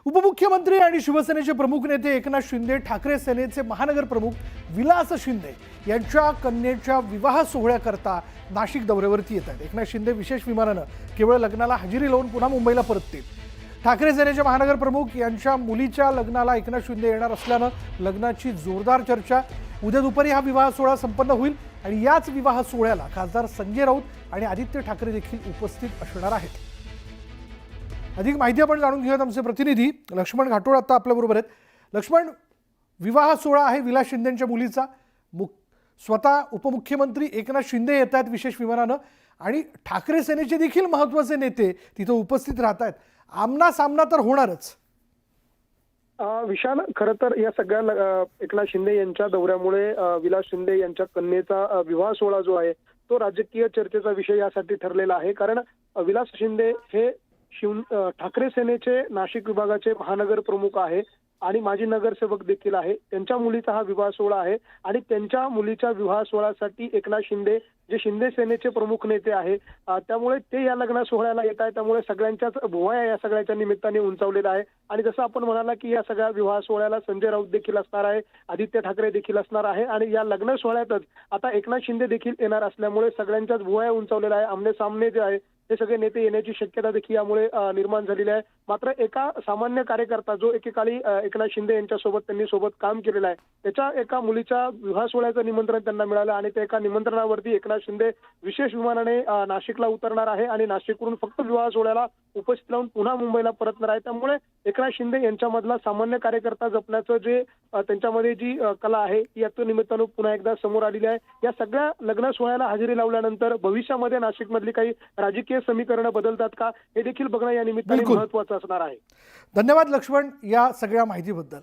उपमुख्यमंत्री आणि शिवसेनेचे प्रमुख नेते एकनाथ शिंदे, ठाकरे सेनेचे महानगर प्रमुख विलास शिंदे यांच्या कन्येच्या विवाह सोहळ्याकरता नाशिक दौऱ्यावरती येत आहेत। एकनाथ शिंदे विशेष विमानानं केवळ लग्नाला हजेरी लावून पुन्हा मुंबईला परततील। ठाकरे सेनेचे महानगर प्रमुख यांच्या मुलीच्या लग्नाला एकनाथ शिंदे येणार असल्यानं लग्नाची जोरदार चर्चा। उद्या दुपारी हा विवाह सोहळा संपन्न होईल आणि याच विवाह सोहळ्याला खासदार संजय राऊत आणि आदित्य ठाकरे देखील उपस्थित असणार आहेत। अधिक माहिती आपण जाणून घेऊयात। आमचे प्रतिनिधी लक्ष्मण घाटोळ आता आपल्याबरोबर आहेत। लक्ष्मण, विवाह सोहळा आहे विलास शिंदेंच्या मुलीचा, स्वतः उपमुख्यमंत्री एकनाथ शिंदे येत आहेत विशेष विमानानं आणि ठाकरे सेनेचे देखील महत्त्वाचे नेते तिथे उपस्थित राहत आहेत। आमना सामना तर होणारच। विशाल, खरं तर या सगळ्या एकनाथ शिंदे यांच्या दौऱ्यामुळे विलास शिंदे यांच्या कन्येचा विवाह सोहळा जो आहे तो राजकीय चर्चेचा विषय यासाठी ठरलेला आहे। कारण विलास शिंदे हे ठाकरे सेनेचे नाशिक विभागाचे महानगर प्रमुख आहे आणि माजी नगरसेवक देखील आहे। त्यांच्या मुलीचा हा विवाह सोहळा आहे आणि त्यांच्या मुलीच्या विवाह सोहळ्यासाठी एकनाथ शिंदे जे शिंदे सेनेचे प्रमुख नेते आहे त्यामुळे ते या लग्न सोहळ्याला येत आहे। त्यामुळे सगळ्यांच्याच भुवया या सगळ्याच्या निमित्ताने उंचावलेला आहे आणि जसं आपण म्हणाला की या सगळ्या विवाह सोहळ्याला संजय राऊत देखील असणार आहे, आदित्य ठाकरे देखील असणार आहे आणि या लग्न सोहळ्यातच आता एकनाथ शिंदे देखील येणार असल्यामुळे सगळ्यांच्याच भुवया उंचावलेला आहे। आमने सामने जे आहे हे सगळे नेते येण्याची शक्यता देखील यामुळे निर्माण झालेली आहे। मात्र एका सामान्य कार्यकर्ता जो एकेकाळी एकनाथ शिंदे यांच्यासोबत त्यांनी सोबत काम केलेलं आहे त्याच्या एका मुलीच्या विवाह सोहळ्याचं निमंत्रण त्यांना मिळालं आणि त्या एका निमंत्रणावरती एकनाथ शिंदे विशेष विमानाने नाशिकला उतरणार आहे आणि नाशिकवरून फक्त विवाह सोहळ्याला उपस्थित राहून पुन्हा मुंबईला परतणार आहे। त्यामुळे एकनाथ शिंदे यांच्यामधला सामान्य कार्यकर्ता जपण्याचं जे त्यांच्यामध्ये जी कला आहे याच्या निमित्तानं पुन्हा एकदा समोर आलेली आहे। या सगळ्या लग्न सोहळ्याला हजेरी लावल्यानंतर भविष्यामध्ये नाशिकमधली काही राजकीय समीकरणं बदलतात का हे देखील बघणं या निमित्ताने महत्त्वाचं असणार आहे। धन्यवाद लक्ष्मण या सगळ्या माहितीबद्दल।